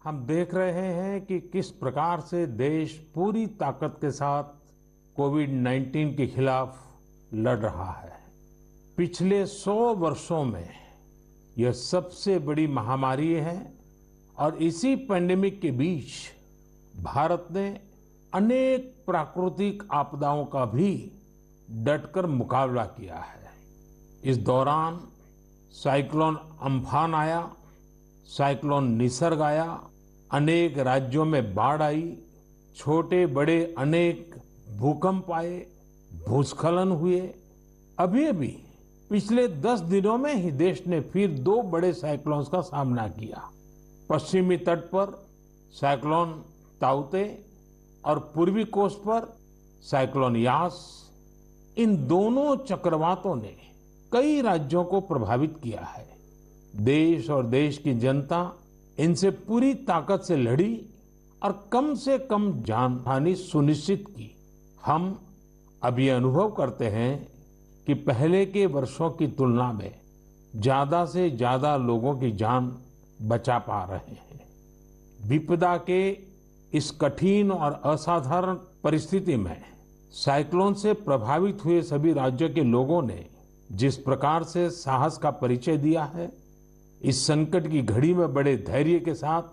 हम देख रहे हैं कि किस प्रकार से देश पूरी ताकत के साथ कोविड-19 के खिलाफ लड़ रहा है। पिछले 100 वर्षों में यह सबसे बड़ी महामारी है और इसी पैंडेमिक के बीच भारत ने अनेक प्राकृतिक आपदाओं का भी डटकर मुकाबला किया है। इस दौरान साइक्लोन अम्फान आया, साइक्लोन निसर्ग आया, अनेक राज्यों में बाढ़ आई, छोटे बड़े अनेक भूकंप आए, भूस्खलन हुए। अभी अभी पिछले 10 दिनों में ही देश ने फिर 2 बड़े साइक्लोन्स का सामना किया। पश्चिमी तट पर साइक्लोन ताउते और पूर्वी कोस्ट पर साइक्लोन यास। इन दोनों चक्रवातों ने कई राज्यों को प्रभावित किया है। देश और देश की जनता इनसे पूरी ताकत से लड़ी और कम से कम जानहानि सुनिश्चित की। हम अब ये अनुभव करते हैं कि पहले के वर्षों की तुलना में ज्यादा से ज्यादा लोगों की जान बचा पा रहे हैं। विपदा के इस कठिन और असाधारण परिस्थिति में साइक्लोन से प्रभावित हुए सभी राज्यों के लोगों ने जिस प्रकार से साहस का परिचय दिया है, इस संकट की घड़ी में बड़े धैर्य के साथ,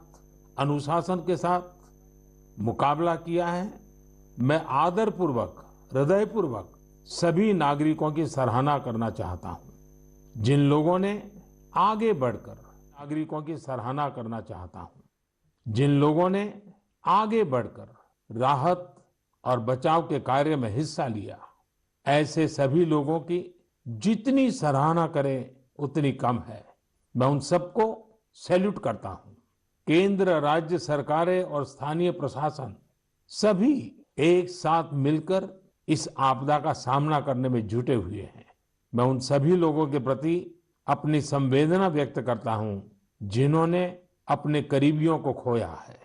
अनुशासन के साथ मुकाबला किया है, मैं आदरपूर्वक, हृदयपूर्वक सभी नागरिकों की सराहना करना चाहता हूं। जिन लोगों ने आगे बढ़कर नागरिकों की सराहना करना चाहता हूं। जिन लोगों ने आगे बढ़कर राहत और बचाव के कार्य में हिस्सा लिया, ऐसे सभी लोगों की जितनी सराहना करें उतनी कम है। मैं उन सबको सैल्यूट करता हूं। केंद्र, राज्य सरकारें और स्थानीय प्रशासन सभी एक साथ मिलकर इस आपदा का सामना करने में जुटे हुए हैं। मैं उन सभी लोगों के प्रति अपनी संवेदना व्यक्त करता हूं जिन्होंने अपने करीबियों को खोया है।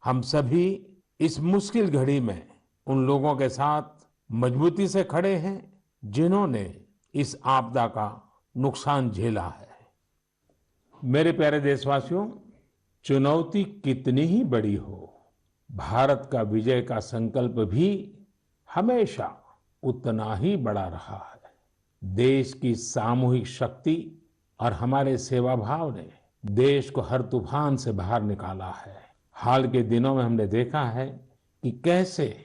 हम सभी इस मुश्किल घड़ी में उन लोगों के साथ मजबूती से खड़े हैं जिन्होंने इस आपदा का नुकसान झेला है। मेरे प्यारे देशवासियों, चुनौती कितनी ही बड़ी हो, भारत का विजय का संकल्प भी हमेशा उतना ही बड़ा रहा है। देश की सामूहिक शक्ति और हमारे सेवा भाव ने देश को हर तूफान से बाहर निकाला है। हाल के दिनों में हमने देखा है कि कैसे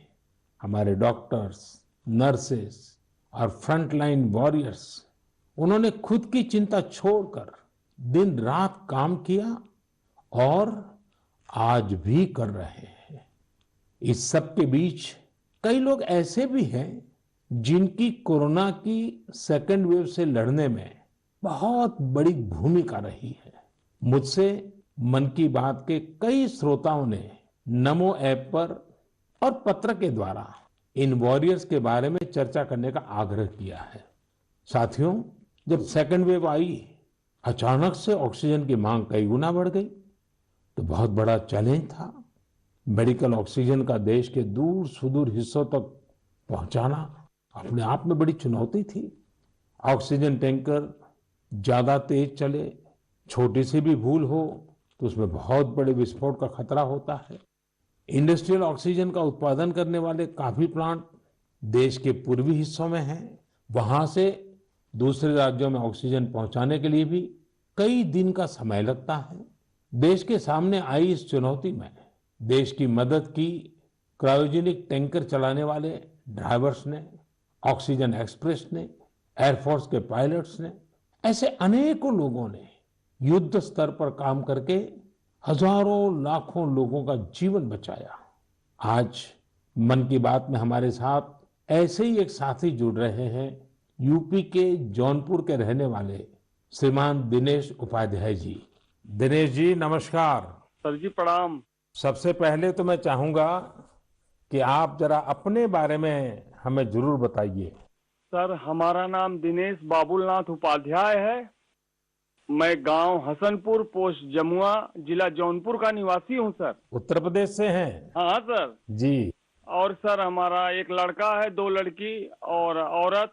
हमारे डॉक्टर्स, नर्सेस और फ्रंटलाइन वॉरियर्स, उन्होंने खुद की चिंता छोड़कर दिन रात काम किया और आज भी कर रहे हैं। इस सब के बीच कई लोग ऐसे भी हैं जिनकी कोरोना की सेकेंड वेव से लड़ने में बहुत बड़ी भूमिका रही है। मुझसे मन की बात के कई श्रोताओं ने नमो ऐप पर और पत्र के द्वारा इन वॉरियर्स के बारे में चर्चा करने का आग्रह किया है। साथियों, जब सेकेंड वेव आई, अचानक से ऑक्सीजन की मांग कई गुना बढ़ गई, तो बहुत बड़ा चैलेंज था। मेडिकल ऑक्सीजन का देश के दूर सुदूर हिस्सों तक पहुंचाना अपने आप में बड़ी चुनौती थी। ऑक्सीजन टैंकर ज्यादा तेज चले, छोटी सी भी भूल हो तो उसमें बहुत बड़े विस्फोट का खतरा होता है। इंडस्ट्रियल ऑक्सीजन का उत्पादन करने वाले काफी प्लांट देश के पूर्वी हिस्सों में हैं। वहां से दूसरे राज्यों में ऑक्सीजन पहुंचाने के लिए भी कई दिन का समय लगता है। देश के सामने आई इस चुनौती में देश की मदद की क्रायोजेनिक टैंकर चलाने वाले ड्राइवर्स ने, ऑक्सीजन एक्सप्रेस ने, एयरफोर्स के पायलट्स ने, ऐसे अनेकों लोगों ने युद्ध स्तर पर काम करके हजारों लाखों लोगों का जीवन बचाया। आज मन की बात में हमारे साथ ऐसे ही एक साथी जुड़ रहे हैं, यूपी के जौनपुर के रहने वाले श्रीमान दिनेश उपाध्याय जी। दिनेश जी, नमस्कार। सर जी प्रणाम। सबसे पहले तो मैं चाहूंगा कि आप जरा अपने बारे में हमें जरूर बताइए। सर, हमारा नाम दिनेश बाबुलनाथ उपाध्याय है। मैं गांव हसनपुर, पोस्ट जमुआ, जिला जौनपुर का निवासी हूं सर। उत्तर प्रदेश से हैं? हाँ सर जी। और सर, हमारा एक लड़का है, 2 लड़की और औरत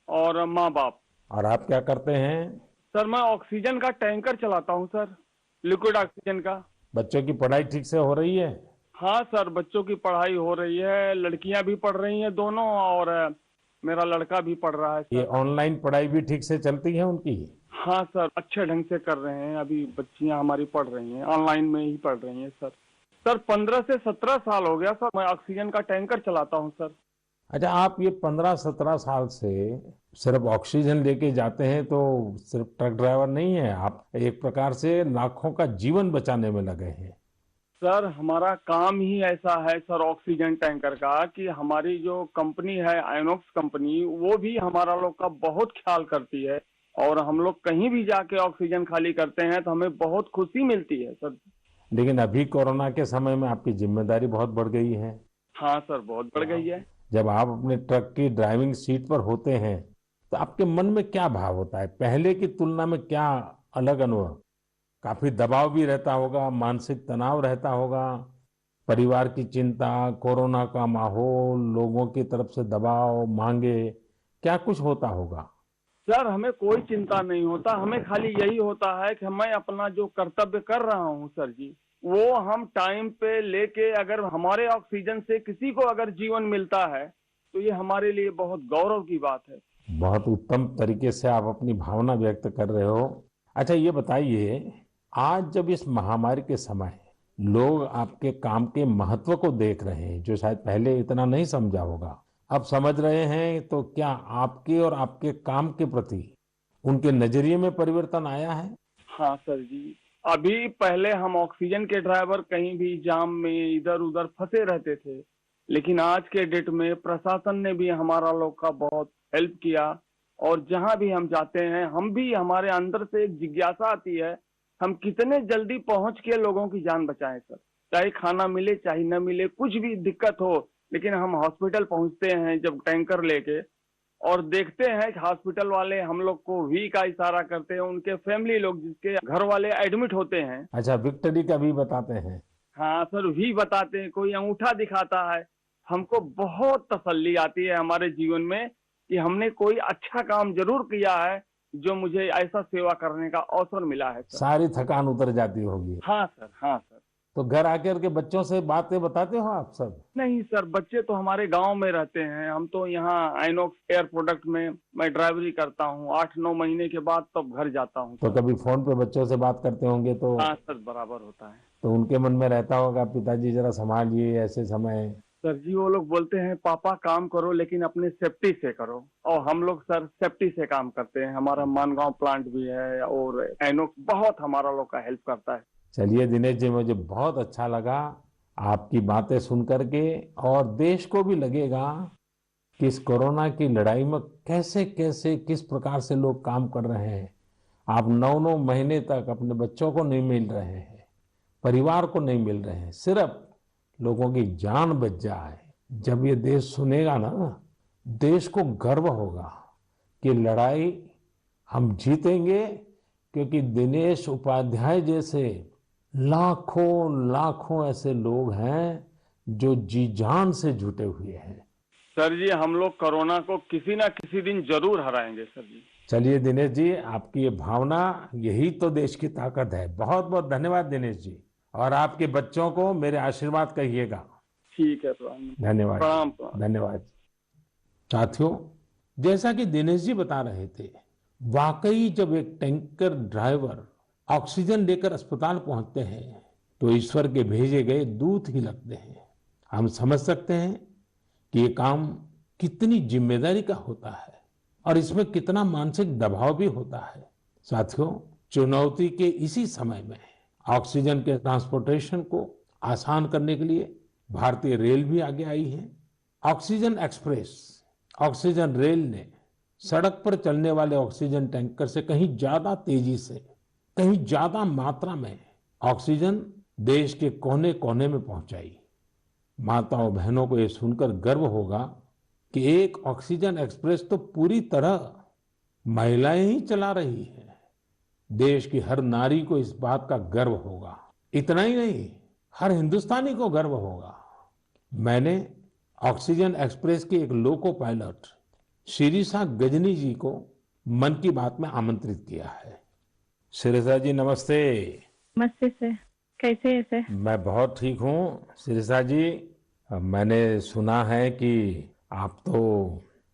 और माँ बाप। और आप क्या करते हैं? सर, मैं ऑक्सीजन का टैंकर चलाता हूं सर, लिक्विड ऑक्सीजन का। बच्चों की पढ़ाई ठीक से हो रही है? हाँ सर, बच्चों की पढ़ाई हो रही है, लड़कियां भी पढ़ रही हैं दोनों, और मेरा लड़का भी पढ़ रहा है ये सर। ऑनलाइन पढ़ाई भी ठीक से चलती है उनकी? हाँ सर, अच्छे ढंग से कर रहे हैं। अभी बच्चियां हमारी पढ़ रही हैं, ऑनलाइन में ही पढ़ रही हैं सर। सर 15 से 17 साल हो गया सर, मैं ऑक्सीजन का टैंकर चलाता हूँ सर। अच्छा, आप ये 15-17 साल से सिर्फ ऑक्सीजन लेके जाते हैं, तो सिर्फ ट्रक ड्राइवर नहीं है आप, एक प्रकार से लाखों का जीवन बचाने में लगे हैं। सर हमारा काम ही ऐसा है सर, ऑक्सीजन टैंकर का, कि हमारी जो कंपनी है आइनॉक्स कंपनी, वो भी हमारा लोग का बहुत ख्याल करती है। और हम लोग कहीं भी जाके ऑक्सीजन खाली करते हैं तो हमें बहुत खुशी मिलती है सर। लेकिन अभी कोरोना के समय में आपकी जिम्मेदारी बहुत बढ़ गई है। हाँ सर, बहुत बढ़ गई है। जब आप अपने ट्रक की ड्राइविंग सीट पर होते हैं तो आपके मन में क्या भाव होता है? पहले की तुलना में क्या अलग अनुभव? काफी दबाव भी रहता होगा, मानसिक तनाव रहता होगा, परिवार की चिंता, कोरोना का माहौल, लोगों की तरफ से दबाव, मांगे, क्या कुछ होता होगा? सर हमें कोई चिंता नहीं होता, हमें खाली यही होता है कि मैं अपना जो कर्तव्य कर रहा हूँ सर जी, वो हम टाइम पे लेके, अगर हमारे ऑक्सीजन से किसी को अगर जीवन मिलता है तो ये हमारे लिए बहुत गौरव की बात है। बहुत उत्तम तरीके से आप अपनी भावना व्यक्त कर रहे हो। अच्छा, ये बताइए, आज जब इस महामारी के समय लोग आपके काम के महत्व को देख रहे हैं, जो शायद पहले इतना नहीं समझा होगा, अब समझ रहे हैं, तो क्या आपके और आपके काम के प्रति उनके नजरिए में परिवर्तन आया है? हाँ सर जी, अभी पहले हम ऑक्सीजन के ड्राइवर कहीं भी जाम में इधर उधर फंसे रहते थे, लेकिन आज के डेट में प्रशासन ने भी हमारा लोग का बहुत हेल्प किया। और जहां भी हम जाते हैं, हम भी, हमारे अंदर से एक जिज्ञासा आती है, हम कितने जल्दी पहुंच के लोगों की जान बचाएं सर। चाहे खाना मिले चाहे न मिले, कुछ भी दिक्कत हो, लेकिन हम हॉस्पिटल पहुंचते हैं जब टैंकर लेके, और देखते हैं कि हॉस्पिटल वाले हम लोग को वी का इशारा करते हैं, उनके फैमिली लोग जिसके घर वाले एडमिट होते हैं। अच्छा, विक्ट्री का भी बताते हैं? हाँ सर, वी बताते हैं, कोई अंगूठा दिखाता है। हमको बहुत तसल्ली आती है हमारे जीवन में कि हमने कोई अच्छा काम जरूर किया है, जो मुझे ऐसा सेवा करने का अवसर मिला है सर। सारी थकान उतर जाती होगी। हाँ सर, हाँ सर। तो घर आकर के बच्चों से बातें बताते हो आप सब? नहीं सर, बच्चे तो हमारे गांव में रहते हैं, हम तो यहाँ आइनॉक्स एयर प्रोडक्ट में मैं ड्राइवरी करता हूँ। 8-9 महीने के बाद तब घर जाता हूँ तो सर। कभी फोन पे बच्चों से बात करते होंगे, तो हाँ सर, बराबर होता है। तो उनके मन में रहता होगा, पिताजी जरा संभालिए ऐसे समय। सर जी, वो लोग बोलते हैं पापा काम करो लेकिन अपने सेफ्टी से करो, और हम लोग सर सेफ्टी से काम करते हैं। हमारा मानगांव प्लांट भी है, और आइनॉक्स बहुत हमारा लोग का हेल्प करता है। चलिए दिनेश जी, मुझे बहुत अच्छा लगा आपकी बातें सुन करके, और देश को भी लगेगा कि इस कोरोना की लड़ाई में कैसे कैसे किस प्रकार से लोग काम कर रहे हैं। आप 9-9 महीने तक अपने बच्चों को नहीं मिल रहे हैं, परिवार को नहीं मिल रहे हैं, सिर्फ लोगों की जान बच जाए। जब ये देश सुनेगा ना, देश को गर्व होगा कि लड़ाई हम जीतेंगे, क्योंकि दिनेश उपाध्याय जैसे लाखों लाखों ऐसे लोग हैं जो जी जान से जुटे हुए हैं। सर जी, हम लोग कोरोना को किसी ना किसी दिन जरूर हराएंगे सर जी। चलिए दिनेश जी, आपकी ये भावना, यही तो देश की ताकत है। बहुत बहुत धन्यवाद दिनेश जी, और आपके बच्चों को मेरे आशीर्वाद कहिएगा। ठीक है, प्रणाम। धन्यवाद। प्रणाम प्रणाम। धन्यवाद। साथियों, जैसा कि दिनेश जी बता रहे थे, वाकई जब एक टैंकर ड्राइवर ऑक्सीजन लेकर अस्पताल पहुंचते हैं तो ईश्वर के भेजे गए दूत ही लगते हैं। हम समझ सकते हैं कि ये काम कितनी जिम्मेदारी का होता है, और इसमें कितना मानसिक दबाव भी होता है। साथियों, चुनौती के इसी समय में ऑक्सीजन के ट्रांसपोर्टेशन को आसान करने के लिए भारतीय रेल भी आगे आई है। ऑक्सीजन एक्सप्रेस, ऑक्सीजन रेल ने सड़क पर चलने वाले ऑक्सीजन टैंकर से कहीं ज्यादा तेजी से, कहीं ज्यादा मात्रा में ऑक्सीजन देश के कोने कोने में पहुंचाई। माताओं बहनों को यह सुनकर गर्व होगा कि एक ऑक्सीजन एक्सप्रेस तो पूरी तरह महिलाएं ही चला रही हैं। देश की हर नारी को इस बात का गर्व होगा। इतना ही नहीं, हर हिंदुस्तानी को गर्व होगा। मैंने ऑक्सीजन एक्सप्रेस के एक लोको पायलट शिरीषा गजनी जी को मन की बात में आमंत्रित किया है। शिरीषा जी, नमस्ते। नमस्ते सर। कैसे है सर? मैं बहुत ठीक हूँ सिरिसा जी। मैंने सुना है कि आप तो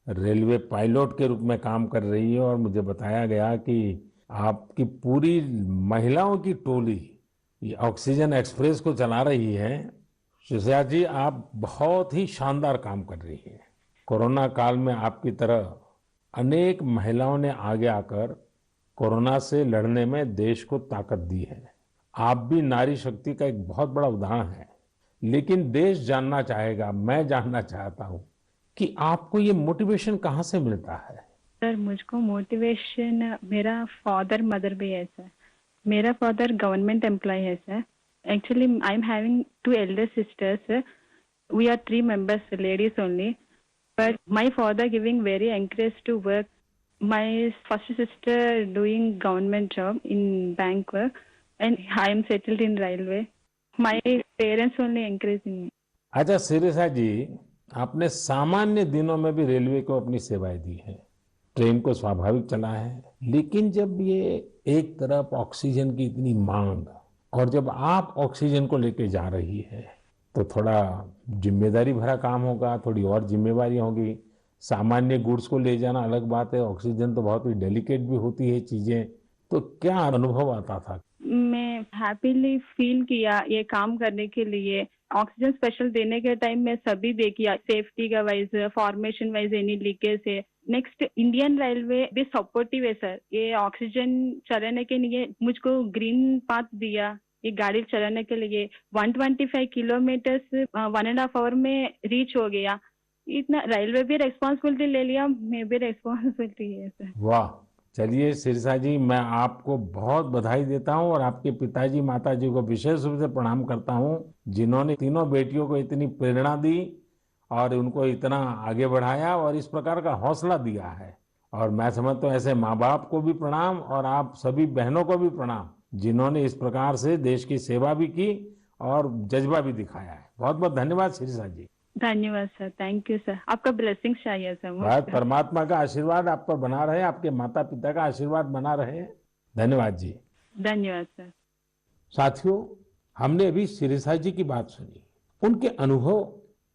रेलवे पायलट के रूप में काम कर रही हो और मुझे बताया गया कि आपकी पूरी महिलाओं की टोली ये ऑक्सीजन एक्सप्रेस को चला रही है। सिरिसा जी, आप बहुत ही शानदार काम कर रही हैं। कोरोना काल में आपकी तरह अनेक महिलाओं ने आगे आकर कोरोना से लड़ने में देश को ताकत दी है। आप भी नारी शक्ति का एक बहुत बड़ा उदाहरण है। लेकिन देश जानना चाहेगा, मैं जानना चाहता हूँ कि आपको ये मोटिवेशन कहाँ से मिलता है? सर मुझको मोटिवेशन मेरा फादर मदर भी है सर। मेरा फादर गवर्नमेंट एम्प्लॉय है सर। Actually I am having two elder sisters. We are 3 members ladies only, but my father giving very encourage to work. My first sister doing government job in bank work, and I am settled in railway. My parents only encouraging me. अच्छा सिरिसा जी, आपने सामान्य दिनों में भी railway को अपनी सेवाएं दी हैं, ट्रेन को स्वाभाविक चला है। लेकिन जब ये एक तरफ ऑक्सीजन की इतनी मांग और जब आप ऑक्सीजन को लेके जा रही है तो थोड़ा जिम्मेदारी भरा काम होगा, थोड़ी और जिम्मेवारी होगी। सामान्य गुड्स को ले जाना अलग बात है, ऑक्सीजन तो बहुत ही डेलिकेट भी होती है चीजें। तो क्या अनुभव आता था? मैं हैप्पीली फील किया ये काम करने के लिए। ऑक्सीजन स्पेशल देने के टाइम में सभी देखिए, सेफ्टी का wise, formation wise any leakage है। नेक्स्ट, इंडियन रेलवे भी सपोर्टिव है सर। ये ऑक्सीजन चलाने के लिए मुझको ग्रीन पाथ दिया ये गाड़ी चलाने के लिए। 125 किलोमीटर 1.5 आवर में रीच हो गया। इतना रेलवे भी रेस्पॉन्सिबिलिटी ले लिया, मैं भी रेस्पॉन्सिबिलिटी है सर। वाह! चलिए सिरसा जी, मैं आपको बहुत बधाई देता हूं और आपके पिताजी माताजी को विशेष रूप से प्रणाम करता हूं, जिन्होंने तीनों बेटियों को इतनी प्रेरणा दी और उनको इतना आगे बढ़ाया और इस प्रकार का हौसला दिया है। और मैं समझता हूं ऐसे माँ बाप को भी प्रणाम और आप सभी बहनों को भी प्रणाम, जिन्होंने इस प्रकार से देश की सेवा भी की और जज्बा भी दिखाया है। बहुत बहुत धन्यवाद सिरसा जी। धन्यवाद सर, थैंक यू सर। आपका ब्लेसिंग्स चाहिए सर मुझ बस पे। परमात्मा का आशीर्वाद आप पर बना रहे, आपके माता पिता का आशीर्वाद बना रहे। धन्यवाद जी। धन्यवाद सर। साथियों, हमने अभी सिरिसा जी की बात सुनी। उनके अनुभव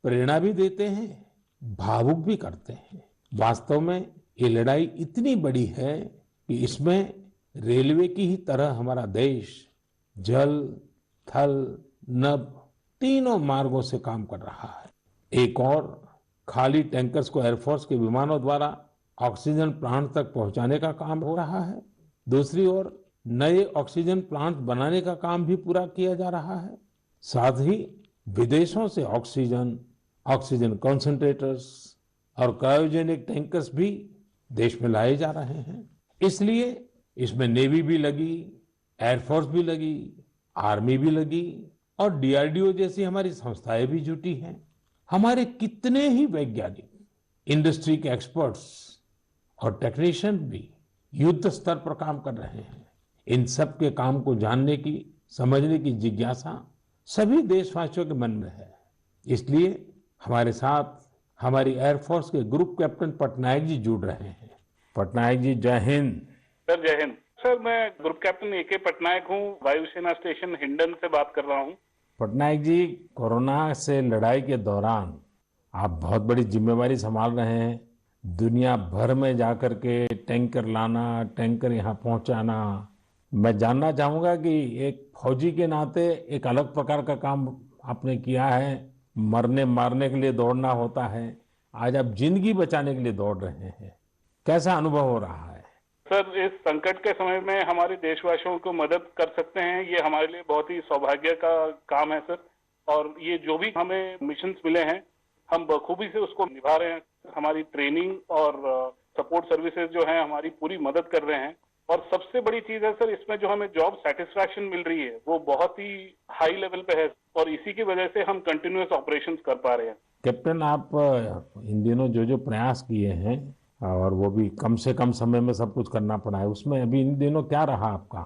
प्रेरणा भी देते हैं, भावुक भी करते हैं। वास्तव में ये लड़ाई इतनी बड़ी है कि इसमें रेलवे की ही तरह हमारा देश जल, थल, नभ तीनों मार्गों से काम कर रहा है। एक और खाली टैंकर्स को एयरफोर्स के विमानों द्वारा ऑक्सीजन प्लांट तक पहुंचाने का काम हो रहा है। दूसरी ओर नए ऑक्सीजन प्लांट बनाने का काम भी पूरा किया जा रहा है। साथ ही विदेशों से ऑक्सीजन, ऑक्सीजन कंसंट्रेटर्स और क्रायोजेनिक टैंकर्स भी देश में लाए जा रहे हैं। इसलिए इसमें नेवी भी लगी, एयरफोर्स भी लगी, आर्मी भी लगी और डीआरडीओ जैसी हमारी संस्थाएं भी जुटी हैं। हमारे कितने ही वैज्ञानिक, इंडस्ट्री के एक्सपर्ट्स और टेक्नीशियन भी युद्ध स्तर पर काम कर रहे हैं। इन सब के काम को जानने की, समझने की जिज्ञासा सभी देशवासियों के मन में है। इसलिए हमारे साथ हमारी एयरफोर्स के ग्रुप कैप्टन पटनायक जी जुड़ रहे हैं। पटनायक जी, जय हिंद। सर जय हिंद। सर मैं ग्रुप कैप्टन ए.के. पटनायक हूँ, वायुसेना स्टेशन हिंडन से बात कर रहा हूँ। पटनायक जी, कोरोना से लड़ाई के दौरान आप बहुत बड़ी जिम्मेवारी संभाल रहे हैं। दुनिया भर में जाकर के टैंकर लाना, टैंकर यहाँ पहुंचाना। मैं जानना चाहूंगा कि एक फौजी के नाते एक अलग प्रकार का काम आपने किया है। मरने मारने के लिए दौड़ना होता है, आज आप जिंदगी बचाने के लिए दौड़ रहे हैं। कैसा अनुभव हो रहा है? सर इस संकट के समय में हमारे देशवासियों को मदद कर सकते हैं, ये हमारे लिए बहुत ही सौभाग्य का काम है सर। और ये जो भी हमें मिशंस मिले हैं, हम बखूबी से उसको निभा रहे हैं। हमारी ट्रेनिंग और सपोर्ट सर्विसेज जो है हमारी पूरी मदद कर रहे हैं। और सबसे बड़ी चीज है सर, इसमें जो हमें जॉब सेटिस्फैक्शन मिल रही है वो बहुत ही हाई लेवल पे है और इसी की वजह से हम कंटिन्यूअस ऑपरेशंस कर पा रहे हैं। कैप्टन, आप इन दिनों जो प्रयास किए हैं और वो भी कम से कम समय में सब कुछ करना पड़ा है, उसमें अभी इन दिनों क्या रहा आपका?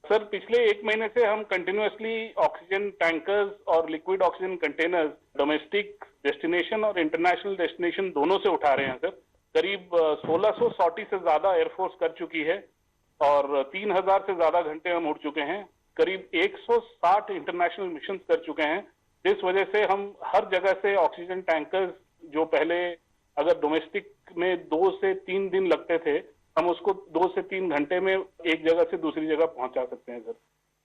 सर पिछले 1 महीने से हम कंटिन्यूअसली ऑक्सीजन टैंकर्स और liquid oxygen containers domestic destination और इंटरनेशनल डेस्टिनेशन दोनों से उठा रहे हैं सर। करीब 1600 सॉर्टी से ज्यादा एयरफोर्स कर चुकी है और 3000 से ज्यादा घंटे हम उड़ चुके हैं। करीब 160 इंटरनेशनल मिशन कर चुके हैं, जिस वजह से हम हर जगह से ऑक्सीजन टैंकर्स जो पहले अगर डोमेस्टिक में 2 से 3 दिन लगते थे, हम उसको 2 से 3 घंटे में एक जगह से दूसरी जगह पहुंचा सकते हैं सर।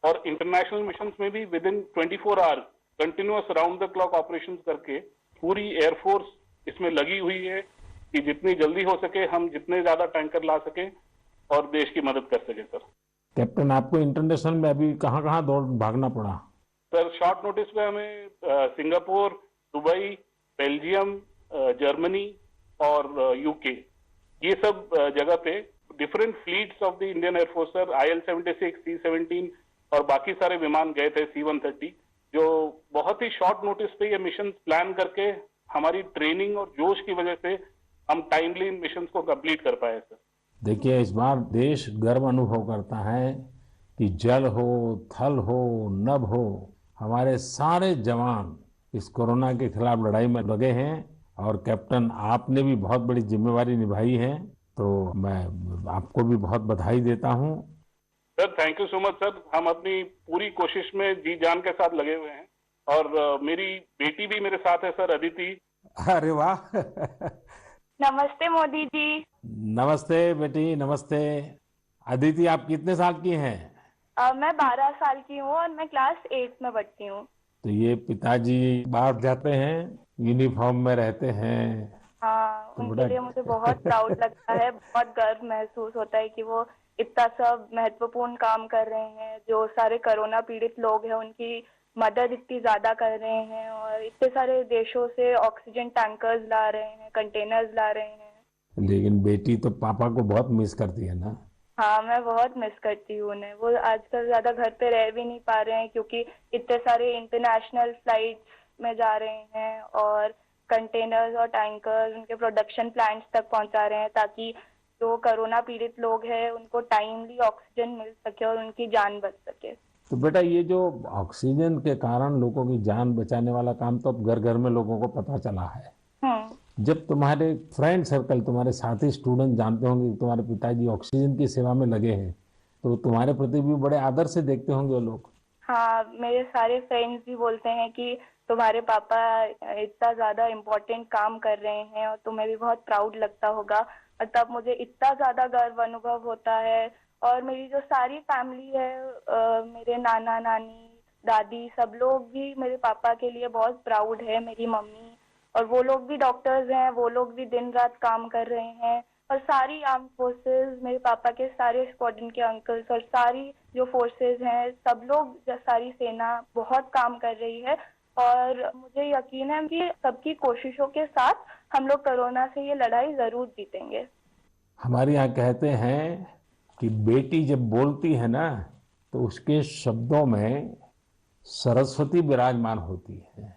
और इंटरनेशनल मिशन में भी within 24 hour continuous round the clock operation करके पूरी एयरफोर्स इसमें लगी हुई है कि जितनी जल्दी हो सके हम जितने ज्यादा टैंकर ला सकें और देश की मदद कर सके सर। कैप्टन, आपको इंटरनेशनल में अभी कहाँ कहाँ दौड़ भागना पड़ा? सर शॉर्ट नोटिस पे हमें सिंगापुर, दुबई, बेल्जियम, जर्मनी और यूके, ये सब जगह पे different fleets of the Indian air force sir, IL-76, C-17 और बाकी सारे विमान गए थे, C-130, जो बहुत ही शॉर्ट नोटिस पे ये मिशन प्लान करके हमारी ट्रेनिंग और जोश की वजह से हम टाइमली इन मिशन को कंप्लीट कर पाए सर। देखिए, इस बार देश गर्व अनुभव करता है कि जल हो, थल हो, नभ हो, हमारे सारे जवान इस कोरोना के खिलाफ लड़ाई में लगे हैं। और कैप्टन, आपने भी बहुत बड़ी जिम्मेवारी निभाई है, तो मैं आपको भी बहुत बधाई देता हूं। Sir thank you so much sir. हम अपनी पूरी कोशिश में जी जान के साथ लगे हुए हैं और मेरी बेटी भी मेरे साथ है सर, अदिति। अरे वाह! नमस्ते मोदी जी। नमस्ते बेटी, नमस्ते। अदिति, आप कितने साल की हैं? मैं 12 साल की हूँ और मैं क्लास 8 में पढ़ती हूँ। तो ये पिताजी बाहर जाते हैं, यूनिफॉर्म में रहते हैं। हाँ, तो उनके लिए मुझे बहुत प्राउड लगता है, बहुत गर्व महसूस होता है कि वो इतना सब महत्वपूर्ण काम कर रहे हैं। जो सारे कोरोना पीड़ित लोग हैं उनकी मदद इतनी ज्यादा कर रहे हैं और इतने सारे देशों से ऑक्सीजन टैंकर्स ला रहे हैं, कंटेनर्स ला रहे हैं। लेकिन बेटी तो पापा को बहुत मिस करती है ना? हाँ, मैं बहुत मिस करती हूँ उन्हें। वो आजकल ज्यादा घर पे रह भी नहीं पा रहे हैं क्योंकि इतने सारे इंटरनेशनल फ्लाइट्स में जा रहे हैं और कंटेनर्स और टैंकर्स उनके प्रोडक्शन प्लांट्स तक पहुंचा रहे हैं ताकि जो कोरोना पीड़ित लोग हैं उनको टाइमली ऑक्सीजन मिल सके और उनकी जान बच सके। तो बेटा, ये जो ऑक्सीजन के कारण लोगों की जान बचाने वाला काम तो अब घर घर में लोगों को पता चला है। जब तुम्हारे फ्रेंड सर्कल, तुम्हारे साथी स्टूडेंट जानते होंगे कि तुम्हारे पिताजी ऑक्सीजन की सेवा में लगे हैं, तो तुम्हारे प्रति भी बड़े आदर से देखते होंगे वो लोग। हाँ, मेरे सारे फ्रेंड्स भी बोलते हैं कि तुम्हारे पापा इतना ज्यादा इम्पोर्टेंट काम कर रहे हैं और तुम्हें भी बहुत प्राउड लगता होगा। और तब मुझे इतना ज्यादा गर्व अनुभव होता है। और मेरी जो सारी फैमिली है, मेरे नाना नानी, दादी, सब लोग भी मेरे पापा के लिए बहुत प्राउड है। मेरी मम्मी, और वो लोग भी डॉक्टर्स हैं, वो लोग भी दिन रात काम कर रहे हैं। और सारी आर्म फोर्सेस, मेरे पापा के सारे स्क्वाड्रन के अंकल्स और सारी जो फोर्सेस हैं, सब लोग, सारी सेना बहुत काम कर रही है। और मुझे यकीन है कि सबकी कोशिशों के साथ हम लोग कोरोना से ये लड़ाई जरूर जीतेंगे। हमारे यहाँ कहते हैं कि बेटी जब बोलती है ना, तो उसके शब्दों में सरस्वती विराजमान होती है।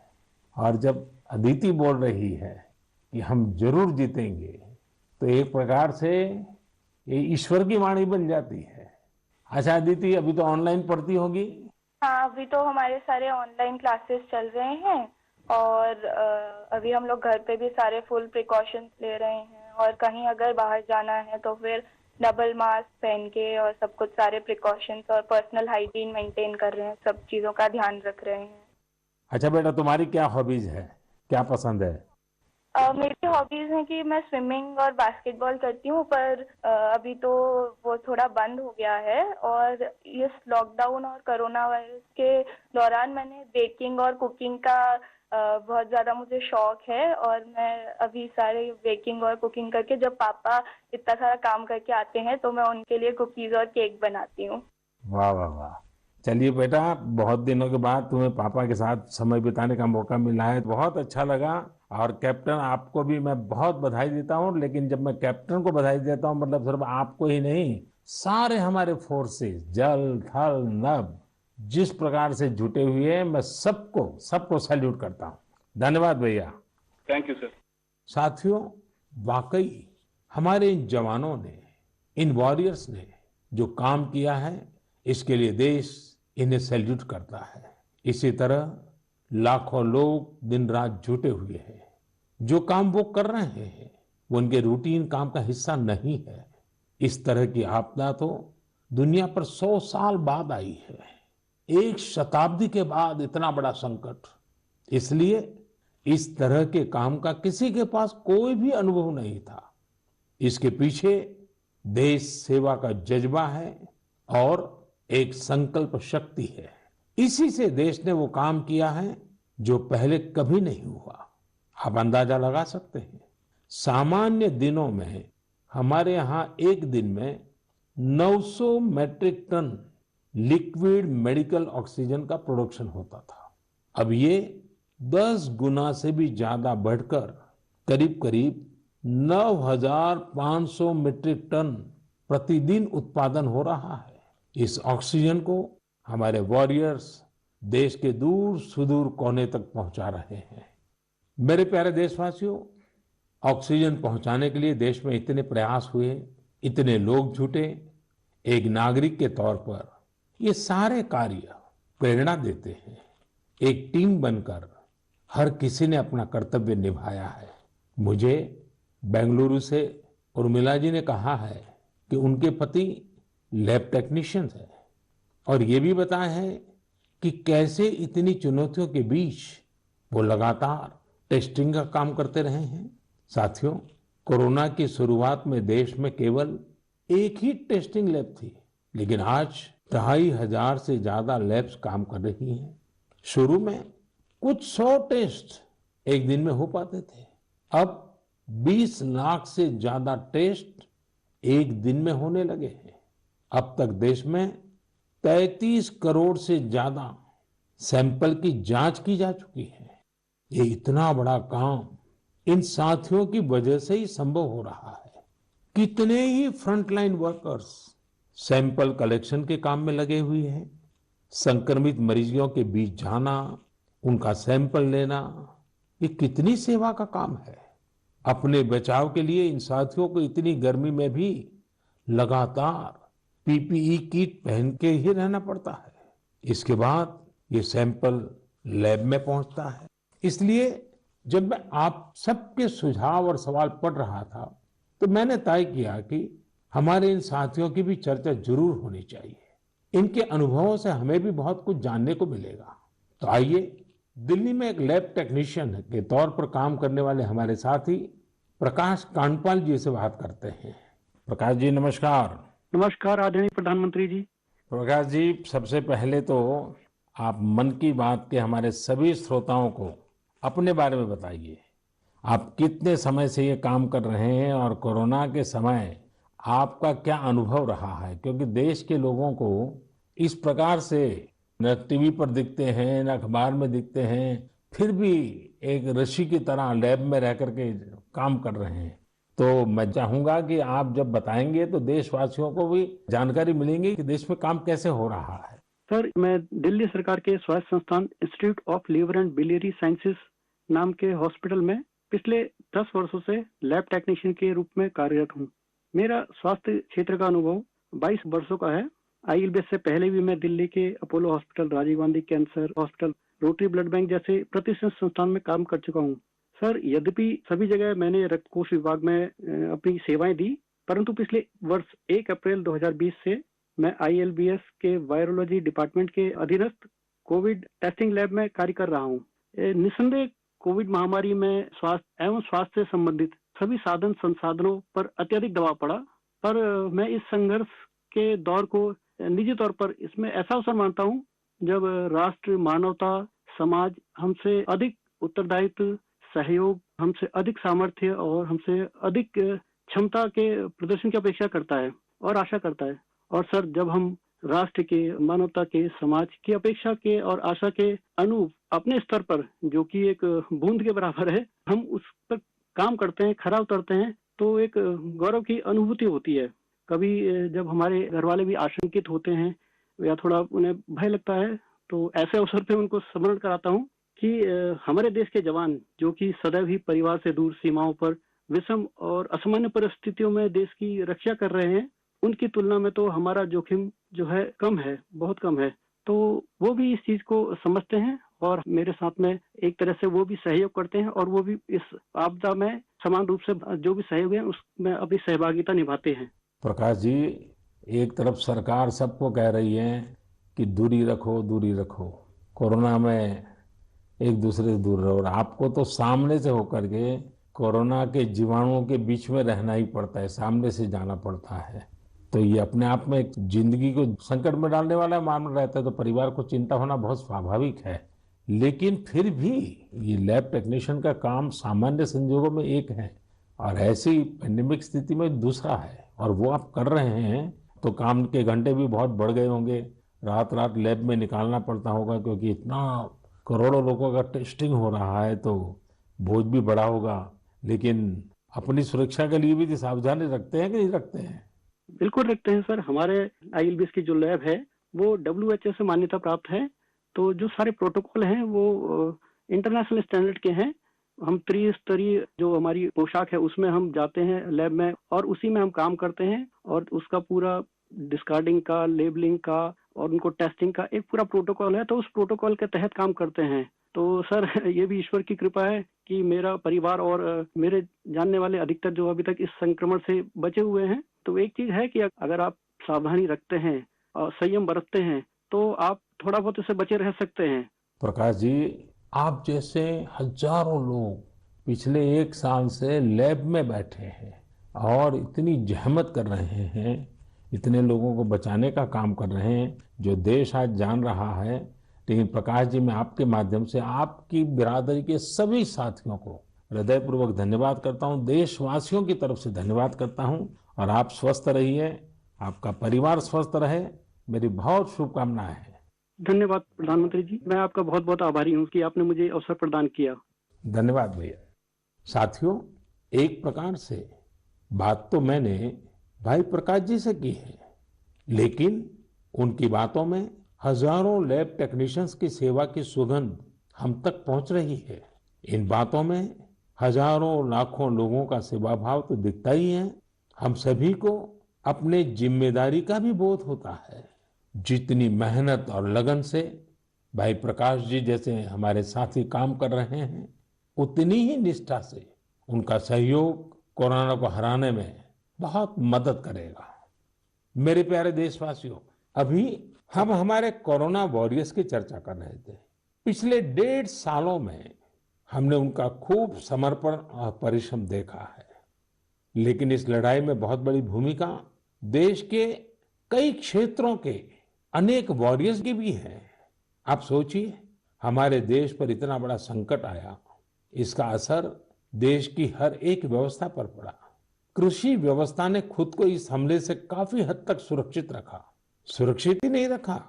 और जब अदिति बोल रही है कि हम जरूर जीतेंगे, तो एक प्रकार से ये ईश्वर की वाणी बन जाती है। अच्छा अदिति, अभी तो ऑनलाइन पढ़ती होगी? हाँ, अभी तो हमारे सारे ऑनलाइन क्लासेस चल रहे हैं और अभी हम लोग घर पे भी सारे फुल प्रिकॉशंस ले रहे हैं। और कहीं अगर बाहर जाना है तो फिर डबल मास्क पहन के और सब कुछ सारे प्रिकॉशंस और पर्सनल हाइजीन मेंटेन कर रहे हैं, सब चीजों का ध्यान रख रहे हैं। अच्छा बेटा, तुम्हारी क्या हॉबीज है, क्या पसंद है? मेरी हॉबीज हैं कि मैं स्विमिंग और बास्केटबॉल करती हूँ, पर अभी तो वो थोड़ा बंद हो गया है। और इस लॉकडाउन और कोरोना वायरस के दौरान मैंने बेकिंग और कुकिंग का बहुत ज्यादा मुझे शौक है। और मैं अभी सारे बेकिंग और कुकिंग करके, जब पापा इतना सारा काम करके आते हैं तो मैं उनके लिए कुकीज और केक बनाती हूँ। वाह वाह वाह! चलिए बेटा, बहुत दिनों के बाद तुम्हें पापा के साथ समय बिताने का मौका मिला है, बहुत अच्छा लगा। और कैप्टन, आपको भी मैं बहुत बधाई देता हूँ। लेकिन जब मैं कैप्टन को बधाई देता हूँ, मतलब सिर्फ आपको ही नहीं, सारे हमारे फोर्सेस, जल थल नभ, जिस प्रकार से जुटे हुए हैं, मैं सबको सैल्यूट करता हूँ। धन्यवाद भैया। Thank you sir. साथियों, वाकई हमारे इन जवानों ने, इन वॉरियर्स ने जो काम किया है, इसके लिए देश इन्हें सैल्यूट करता है। इसी तरह लाखों लोग दिन रात जुटे हुए हैं। जो काम वो कर रहे हैं वो उनके रूटीन काम का हिस्सा नहीं है। इस तरह की आपदा तो दुनिया पर 100 साल बाद आई है। एक शताब्दी के बाद इतना बड़ा संकट, इसलिए इस तरह के काम का किसी के पास कोई भी अनुभव नहीं था। इसके पीछे देश सेवा का जज्बा है और एक संकल्प शक्ति है। इसी से देश ने वो काम किया है जो पहले कभी नहीं हुआ। आप अंदाजा लगा सकते हैं, सामान्य दिनों में हमारे यहाँ एक दिन में 900 metric ton liquid medical oxygen का प्रोडक्शन होता था। अब ये 10 गुना से भी ज्यादा बढ़कर करीब करीब 9,500 मीट्रिक टन प्रतिदिन उत्पादन हो रहा है। इस ऑक्सीजन को हमारे वॉरियर्स देश के दूर सुदूर कोने तक पहुंचा रहे हैं। मेरे प्यारे देशवासियों, ऑक्सीजन पहुंचाने के लिए देश में इतने प्रयास हुए, इतने लोग जुटे, एक नागरिक के तौर पर ये सारे कार्य प्रेरणा देते हैं। एक टीम बनकर हर किसी ने अपना कर्तव्य निभाया है। मुझे बेंगलुरु से उर्मिला जी ने कहा है कि उनके पति लैब टेक्नीशियन है और ये भी बताया है कि कैसे इतनी चुनौतियों के बीच वो लगातार टेस्टिंग का काम करते रहे हैं। साथियों, कोरोना की शुरुआत में देश में केवल एक ही टेस्टिंग लैब थी, लेकिन आज 2,500 से ज्यादा लैब्स काम कर रही हैं। शुरू में कुछ 100 टेस्ट एक दिन में हो पाते थे, अब 20 लाख से ज्यादा टेस्ट एक दिन में होने लगे हैं। अब तक देश में 33 करोड़ से ज्यादा सैंपल की जांच की जा चुकी है। ये इतना बड़ा काम इन साथियों की वजह से ही संभव हो रहा है। कितने ही फ्रंटलाइन वर्कर्स सैंपल कलेक्शन के काम में लगे हुए हैं। संक्रमित मरीजों के बीच जाना, उनका सैंपल लेना, ये कितनी सेवा का काम है। अपने बचाव के लिए इन साथियों को इतनी गर्मी में भी लगातार पीपीई किट पहन के ही रहना पड़ता है। इसके बाद ये सैंपल लैब में पहुंचता है। इसलिए जब मैं आप सबके सुझाव और सवाल पढ़ रहा था तो मैंने तय किया कि हमारे इन साथियों की भी चर्चा जरूर होनी चाहिए। इनके अनुभवों से हमें भी बहुत कुछ जानने को मिलेगा। तो आइए दिल्ली में एक लैब टेक्नीशियन के तौर पर काम करने वाले हमारे साथी प्रकाश कांडपाल जी से बात करते हैं। प्रकाश जी नमस्कार। नमस्कार आदरणीय प्रधानमंत्री जी। प्रकाश जी, सबसे पहले तो आप मन की बात के हमारे सभी श्रोताओं को अपने बारे में बताइए। आप कितने समय से ये काम कर रहे हैं और कोरोना के समय आपका क्या अनुभव रहा है, क्योंकि देश के लोगों को इस प्रकार से न टीवी पर दिखते हैं न अखबार में दिखते हैं, फिर भी एक ऋषि की तरह लैब में रह करके काम कर रहे हैं। तो मैं चाहूंगा कि आप जब बताएंगे तो देशवासियों को भी जानकारी मिलेंगी कि देश में काम कैसे हो रहा है। सर, मैं दिल्ली सरकार के स्वास्थ्य संस्थान institute of liver and biliary sciences नाम के हॉस्पिटल में पिछले 10 वर्षों से लैब टेक्नीशियन के रूप में कार्यरत हूँ। मेरा स्वास्थ्य क्षेत्र का अनुभव 22 वर्षों का है। आईएलबीएस से पहले भी मैं दिल्ली के Apollo hospital, Rajiv Gandhi cancer hospital, Rotary blood bank जैसे प्रतिष्ठित संस्थान में काम कर चुका हूँ। सर, यद्यपि सभी जगह मैंने रक्त कोष विभाग में अपनी सेवाएं दी, परंतु पिछले वर्ष 1 अप्रैल 2020 से मैं आईएलबीएस के वायरोलॉजी डिपार्टमेंट के अधीनस्थ कोविड टेस्टिंग लैब में कार्य कर रहा हूँ। निस्संदेह कोविड महामारी में स्वास्थ्य एवं स्वास्थ्य से संबंधित सभी साधन संसाधनों पर अत्यधिक दबाव पड़ा, पर मैं इस संघर्ष के दौर को निजी तौर पर इसमें ऐसा अवसर मानता हूँ जब राष्ट्र, मानवता, समाज हमसे अधिक उत्तरदायित्व, सहयोग, हमसे अधिक सामर्थ्य और हमसे अधिक क्षमता के प्रदर्शन की अपेक्षा करता है और आशा करता है। और सर, जब हम राष्ट्र के, मानवता के, समाज की अपेक्षा के और आशा के अनुरूप अपने स्तर पर, जो कि एक बूंद के बराबर है, हम उस पर काम करते हैं, खरा उतरते हैं, तो एक गौरव की अनुभूति होती है। कभी जब हमारे घर वाले भी आशंकित होते हैं या थोड़ा उन्हें भय लगता है, तो ऐसे अवसर पे उनको स्मरण कराता हूँ कि हमारे देश के जवान, जो कि सदैव ही परिवार से दूर सीमाओं पर विषम और असामान्य परिस्थितियों में देश की रक्षा कर रहे हैं, उनकी तुलना में तो हमारा जोखिम जो है कम है, बहुत कम है। तो वो भी इस चीज को समझते हैं और मेरे साथ में एक तरह से वो भी सहयोग करते हैं और वो भी इस आपदा में समान रूप से जो भी सहयोग है उसमें अपनी सहभागिता निभाते हैं। प्रकाश जी, एक तरफ सरकार सबको कह रही है कि दूरी रखो, दूरी रखो। कोरोना में एक दूसरे से दूर रहो, और आपको तो सामने से होकर के कोरोना के जीवाणुओं के बीच में रहना ही पड़ता है, सामने से जाना पड़ता है। तो ये अपने आप में एक जिंदगी को संकट में डालने वाला मामला रहता है, तो परिवार को चिंता होना बहुत स्वाभाविक है। लेकिन फिर भी ये लैब टेक्नीशियन का काम सामान्य संजोगों में एक है और ऐसी पेंडेमिक स्थिति में दूसरा है, और वो आप कर रहे हैं तो काम के घंटे भी बहुत बढ़ गए होंगे। रात रात लैब में निकालना पड़ता होगा, क्योंकि इतना करोड़ों लोगों का टेस्टिंग हो रहा है, तो बोझ भी बड़ा होगा। लेकिन अपनी सुरक्षा के लिए भी तो सावधानी रखते हैं कि नहीं रखते हैं? बिल्कुल रखते हैं सर। हमारे आईएलबीएस की जो लैब है वो डब्ल्यूएचओ से मान्यता प्राप्त है। तो जो सारे प्रोटोकॉल हैं वो इंटरनेशनल स्टैंडर्ड के हैं। हम त्रिस्तरीय जो हमारी पोशाक है उसमें हम जाते हैं लैब में, और उसी में हम काम करते हैं, और उसका पूरा डिस्कार्डिंग का, लेबलिंग का और उनको टेस्टिंग का एक पूरा प्रोटोकॉल है। तो उस प्रोटोकॉल के तहत काम करते हैं। तो सर ये भी ईश्वर की कृपा है कि मेरा परिवार और मेरे जानने वाले अधिकतर जो अभी तक इस संक्रमण से बचे हुए हैं। तो एक चीज है कि अगर आप सावधानी रखते हैं और संयम बरतते हैं तो आप थोड़ा बहुत इससे बचे रह सकते हैं। प्रकाश जी, आप जैसे हजारों लोग पिछले एक साल से लैब में बैठे हैं और इतनी जहमत कर रहे हैं, इतने लोगों को बचाने का काम कर रहे हैं, जो देश आज जान रहा है। लेकिन प्रकाश जी, मैं आपके माध्यम से आपकी बिरादरी के सभी साथियों को हृदयपूर्वक धन्यवाद करता हूं, देशवासियों की तरफ से धन्यवाद करता हूं। और आप स्वस्थ रहिए, आपका परिवार स्वस्थ रहे, मेरी बहुत शुभकामनाएं हैं। धन्यवाद प्रधानमंत्री जी, मैं आपका बहुत बहुत आभारी हूँ कि आपने मुझे अवसर प्रदान किया। धन्यवाद भैया। साथियों, एक प्रकार से बात तो मैंने भाई प्रकाश जी से की है, लेकिन उनकी बातों में हजारों लैब टेक्नीशियंस की सेवा की सुगंध हम तक पहुंच रही है। इन बातों में हजारों लाखों लोगों का सेवा भाव तो दिखता ही है। हम सभी को अपने जिम्मेदारी का भी बोध होता है। जितनी मेहनत और लगन से भाई प्रकाश जी जैसे हमारे साथी काम कर रहे हैं, उतनी ही निष्ठा से उनका सहयोग कोरोना को हराने में बहुत मदद करेगा। मेरे प्यारे देशवासियों, अभी हम हमारे कोरोना वॉरियर्स की चर्चा कर रहे थे। पिछले 1.5 सालों में हमने उनका खूब समर्पण और परिश्रम देखा है। लेकिन इस लड़ाई में बहुत बड़ी भूमिका देश के कई क्षेत्रों के अनेक वॉरियर्स की भी है। आप सोचिए, हमारे देश पर इतना बड़ा संकट आया, इसका असर देश की हर एक व्यवस्था पर पड़ा। कृषि व्यवस्था ने खुद को इस हमले से काफी हद तक सुरक्षित रखा। सुरक्षित ही नहीं रखा,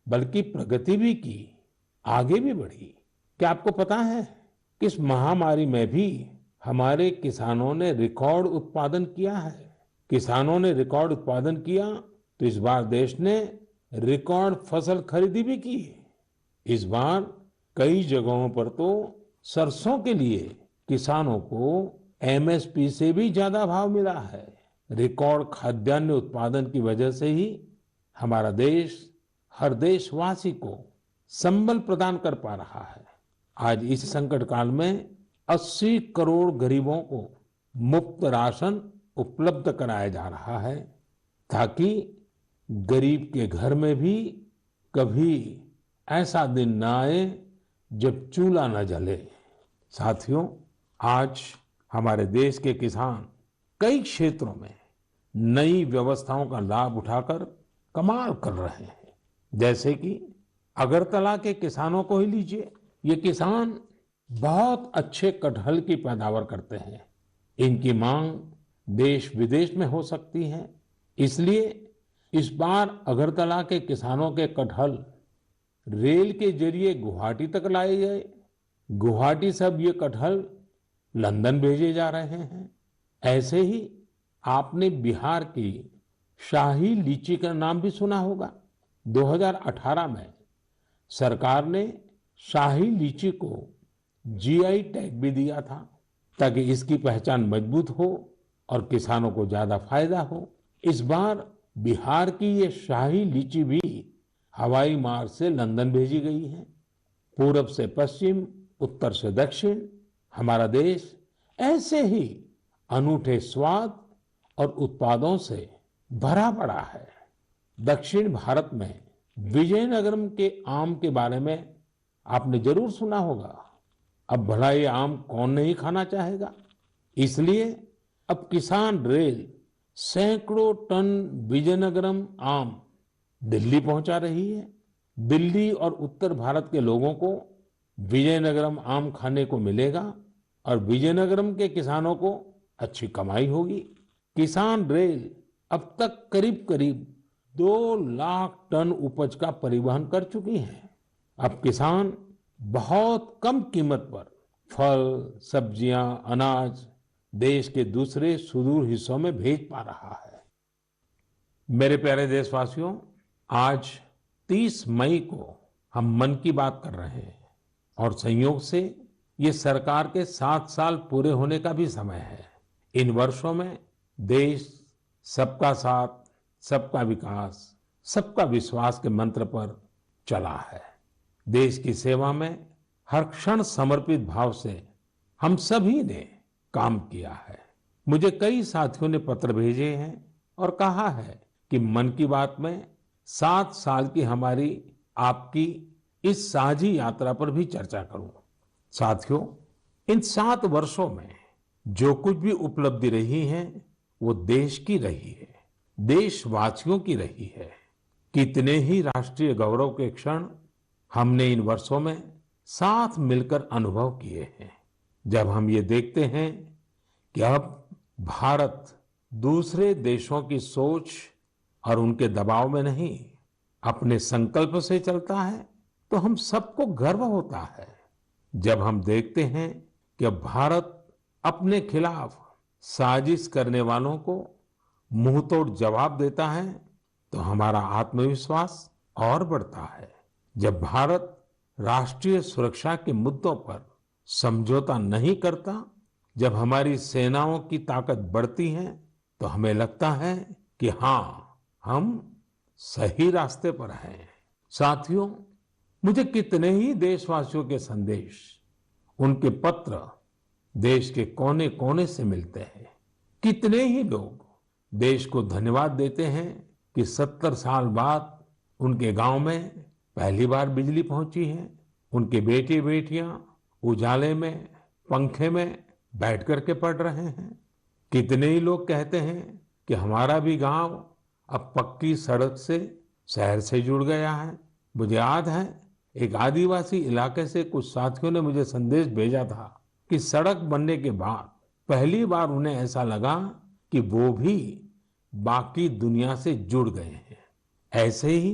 बल्कि प्रगति भी की, आगे भी बढ़ी। क्या आपको पता है कि इस महामारी में भी हमारे किसानों ने रिकॉर्ड उत्पादन किया है? किसानों ने रिकॉर्ड उत्पादन किया तो इस बार देश ने रिकॉर्ड फसल खरीदी भी की। इस बार कई जगहों पर तो सरसों के लिए किसानों को एमएसपी से भी ज्यादा भाव मिला है। रिकॉर्ड खाद्यान्न उत्पादन की वजह से ही हमारा देश हर देशवासी को संबल प्रदान कर पा रहा है। आज इस संकट काल में 80 करोड़ गरीबों को मुफ्त राशन उपलब्ध कराया जा रहा है, ताकि गरीब के घर में भी कभी ऐसा दिन न आए जब चूल्हा न जले। साथियों, आज हमारे देश के किसान कई क्षेत्रों में नई व्यवस्थाओं का लाभ उठाकर कमाल कर रहे हैं। जैसे कि अगरतला के किसानों को ही लीजिए। ये किसान बहुत अच्छे कटहल की पैदावार करते हैं। इनकी मांग देश विदेश में हो सकती है, इसलिए इस बार अगरतला के किसानों के कटहल रेल के जरिए गुवाहाटी तक लाए गए। गुवाहाटी से अब ये कटहल लंदन भेजे जा रहे हैं। ऐसे ही आपने बिहार की शाही लीची का नाम भी सुना होगा। 2018 में सरकार ने शाही लीची को जीआई टैग भी दिया था, ताकि इसकी पहचान मजबूत हो और किसानों को ज्यादा फायदा हो। इस बार बिहार की ये शाही लीची भी हवाई मार्ग से लंदन भेजी गई है। पूरब से पश्चिम, उत्तर से दक्षिण, हमारा देश ऐसे ही अनूठे स्वाद और उत्पादों से भरा पड़ा है। दक्षिण भारत में विजयनगरम के आम के बारे में आपने जरूर सुना होगा। अब भला ये आम कौन नहीं खाना चाहेगा। इसलिए अब किसान रेल सैकड़ों टन विजयनगरम आम दिल्ली पहुंचा रही है। दिल्ली और उत्तर भारत के लोगों को विजयनगरम आम खाने को मिलेगा और विजयनगरम के किसानों को अच्छी कमाई होगी। किसान रेल अब तक करीब करीब 2 लाख टन उपज का परिवहन कर चुकी है। अब किसान बहुत कम कीमत पर फल, सब्जियां, अनाज देश के दूसरे सुदूर हिस्सों में भेज पा रहा है। मेरे प्यारे देशवासियों, आज 30 मई को हम मन की बात कर रहे हैं और संयोग से ये सरकार के 7 साल पूरे होने का भी समय है। इन वर्षों में देश सबका साथ, सबका विकास, सबका विश्वास के मंत्र पर चला है। देश की सेवा में हर क्षण समर्पित भाव से हम सभी ने काम किया है। मुझे कई साथियों ने पत्र भेजे हैं और कहा है कि मन की बात में 7 साल की हमारी आपकी इस साझी यात्रा पर भी चर्चा करूं। साथियों, इन 7 वर्षों में जो कुछ भी उपलब्धि रही है वो देश की रही है, देशवासियों की रही है। कितने ही राष्ट्रीय गौरव के क्षण हमने इन वर्षों में साथ मिलकर अनुभव किए हैं। जब हम ये देखते हैं कि अब भारत दूसरे देशों की सोच और उनके दबाव में नहीं, अपने संकल्प से चलता है, तो हम सबको गर्व होता है। जब हम देखते हैं कि अब भारत अपने खिलाफ साजिश करने वालों को मुंहतोड़ जवाब देता है, तो हमारा आत्मविश्वास और बढ़ता है। जब भारत राष्ट्रीय सुरक्षा के मुद्दों पर समझौता नहीं करता, जब हमारी सेनाओं की ताकत बढ़ती है, तो हमें लगता है कि हाँ, हम सही रास्ते पर हैं। साथियों, मुझे कितने ही देशवासियों के संदेश, उनके पत्र देश के कोने कोने से मिलते हैं। कितने ही लोग देश को धन्यवाद देते हैं कि 70 साल बाद उनके गांव में पहली बार बिजली पहुंची है। उनके बेटे बेटियां उजाले में, पंखे में बैठ करके पढ़ रहे हैं। कितने ही लोग कहते हैं कि हमारा भी गांव अब पक्की सड़क से शहर से जुड़ गया है। मुझे याद है, एक आदिवासी इलाके से कुछ साथियों ने मुझे संदेश भेजा था कि सड़क बनने के बाद पहली बार उन्हें ऐसा लगा कि वो भी बाकी दुनिया से जुड़ गए हैं। ऐसे ही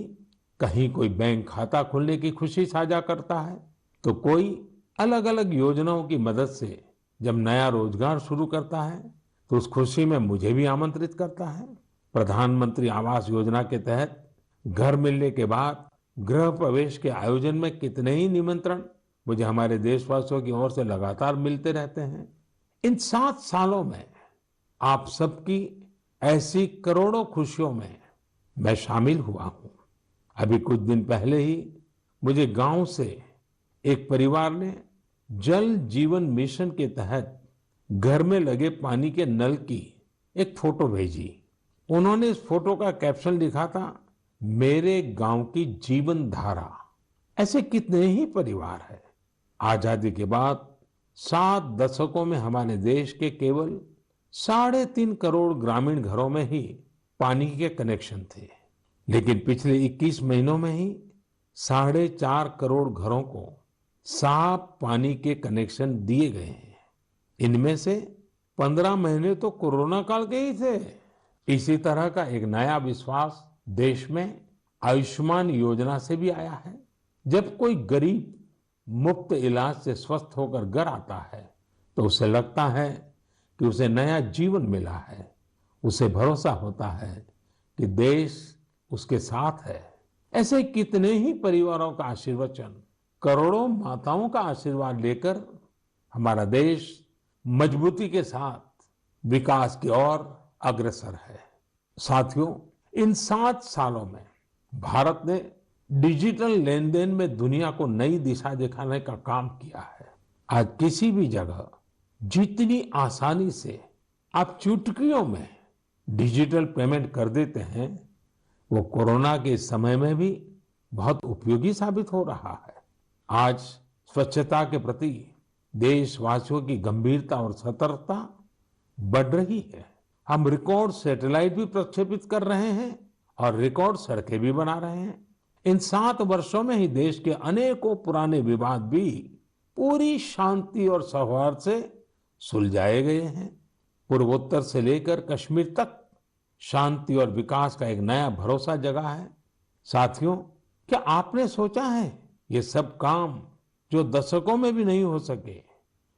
कहीं कोई बैंक खाता खोलने की खुशी साझा करता है, तो कोई अलग अलग योजनाओं की मदद से जब नया रोजगार शुरू करता है, तो उस खुशी में मुझे भी आमंत्रित करता है। प्रधानमंत्री आवास योजना के तहत घर मिलने के बाद गृह प्रवेश के आयोजन में कितने ही निमंत्रण मुझे हमारे देशवासियों की ओर से लगातार मिलते रहते हैं। इन 7 सालों में आप सबकी ऐसी करोड़ों खुशियों में मैं शामिल हुआ हूं। अभी कुछ दिन पहले ही मुझे गांव से एक परिवार ने जल जीवन मिशन के तहत घर में लगे पानी के नल की एक फोटो भेजी। उन्होंने इस फोटो का कैप्शन लिखा था, मेरे गांव की जीवन धारा। ऐसे कितने ही परिवार हैं। आजादी के बाद 7 दशकों में हमारे देश के केवल 3.5 करोड़ ग्रामीण घरों में ही पानी के कनेक्शन थे, लेकिन पिछले 21 महीनों में ही 4.5 करोड़ घरों को साफ पानी के कनेक्शन दिए गए हैं। इनमें से 15 महीने तो कोरोना काल के ही थे। इसी तरह का एक नया विश्वास देश में आयुष्मान योजना से भी आया है। जब कोई गरीब मुफ्त इलाज से स्वस्थ होकर घर आता है, तो उसे लगता है कि उसे नया जीवन मिला है। उसे भरोसा होता है कि देश उसके साथ है। ऐसे कितने ही परिवारों का आशीर्वचन, करोड़ों माताओं का आशीर्वाद लेकर हमारा देश मजबूती के साथ विकास की ओर अग्रसर है। साथियों, इन 7 सालों में भारत ने डिजिटल लेन देन में दुनिया को नई दिशा दिखाने का काम किया है। आज किसी भी जगह जितनी आसानी से आप चुटकियों में डिजिटल पेमेंट कर देते हैं, वो कोरोना के समय में भी बहुत उपयोगी साबित हो रहा है। आज स्वच्छता के प्रति देशवासियों की गंभीरता और सतर्कता बढ़ रही है। हम रिकॉर्ड सैटेलाइट भी प्रक्षेपित कर रहे हैं और रिकॉर्ड सड़कें भी बना रहे हैं। इन 7 वर्षों में ही देश के अनेकों पुराने विवाद भी पूरी शांति और सौहार्द से सुलझाए गए हैं। पूर्वोत्तर से लेकर कश्मीर तक शांति और विकास का एक नया भरोसा जगा है। साथियों, क्या आपने सोचा है ये सब काम जो दशकों में भी नहीं हो सके,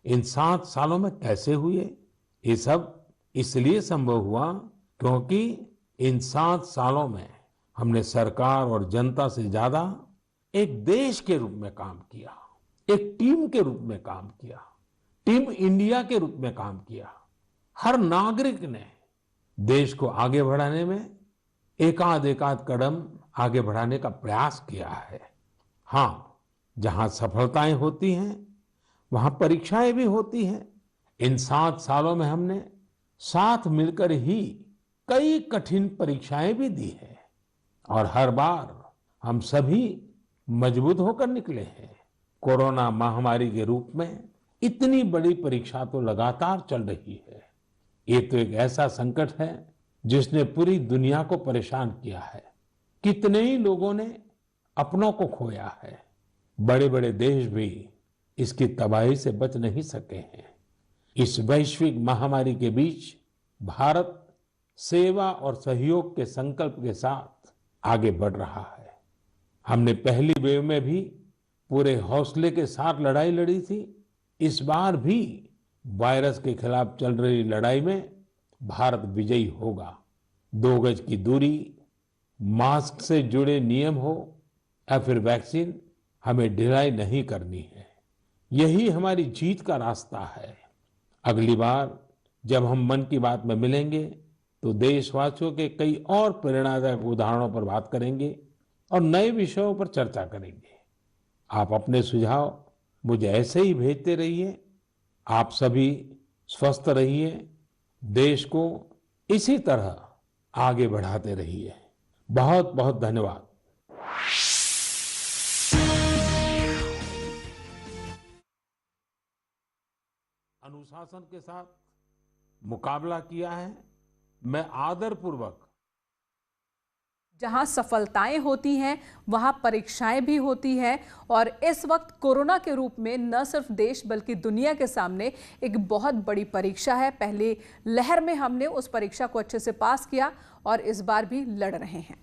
इन 7 सालों में कैसे हुए? ये सब इसलिए संभव हुआ क्योंकि इन 7 सालों में हमने सरकार और जनता से ज्यादा एक देश के रूप में काम किया, एक टीम के रूप में काम किया, टीम इंडिया के रूप में काम किया। हर नागरिक ने देश को आगे बढ़ाने में एकाध कदम आगे बढ़ाने का प्रयास किया है। हाँ, जहां सफलताएं होती हैं वहां परीक्षाएं भी होती हैं। इन 7 सालों में हमने साथ मिलकर ही कई कठिन परीक्षाएं भी दी है और हर बार हम सभी मजबूत होकर निकले हैं। कोरोना महामारी के रूप में इतनी बड़ी परीक्षा तो लगातार चल रही है। ये तो एक ऐसा संकट है जिसने पूरी दुनिया को परेशान किया है। कितने ही लोगों ने अपनों को खोया है। बड़े बड़े देश भी इसकी तबाही से बच नहीं सके हैं। इस वैश्विक महामारी के बीच भारत सेवा और सहयोग के संकल्प के साथ आगे बढ़ रहा है। हमने पहली वेव में भी पूरे हौसले के साथ लड़ाई लड़ी थी। इस बार भी वायरस के खिलाफ चल रही लड़ाई में भारत विजयी होगा। 2 गज की दूरी, मास्क से जुड़े नियम हो या फिर वैक्सीन, हमें ढिलाई नहीं करनी है। यही हमारी जीत का रास्ता है। अगली बार जब हम मन की बात में मिलेंगे तो देशवासियों के कई और प्रेरणादायक उदाहरणों पर बात करेंगे और नए विषयों पर चर्चा करेंगे। आप अपने सुझाव मुझे ऐसे ही भेजते रहिए। आप सभी स्वस्थ रहिए, देश को इसी तरह आगे बढ़ाते रहिए। बहुत बहुत धन्यवाद। अनुशासन के साथ मुकाबला किया है। मैं आदरपूर्वक जहां सफलताएं होती हैं वहां परीक्षाएं भी होती हैं और इस वक्त कोरोना के रूप में न सिर्फ देश बल्कि दुनिया के सामने एक बहुत बड़ी परीक्षा है। पहली लहर में हमने उस परीक्षा को अच्छे से पास किया और इस बार भी लड़ रहे हैं।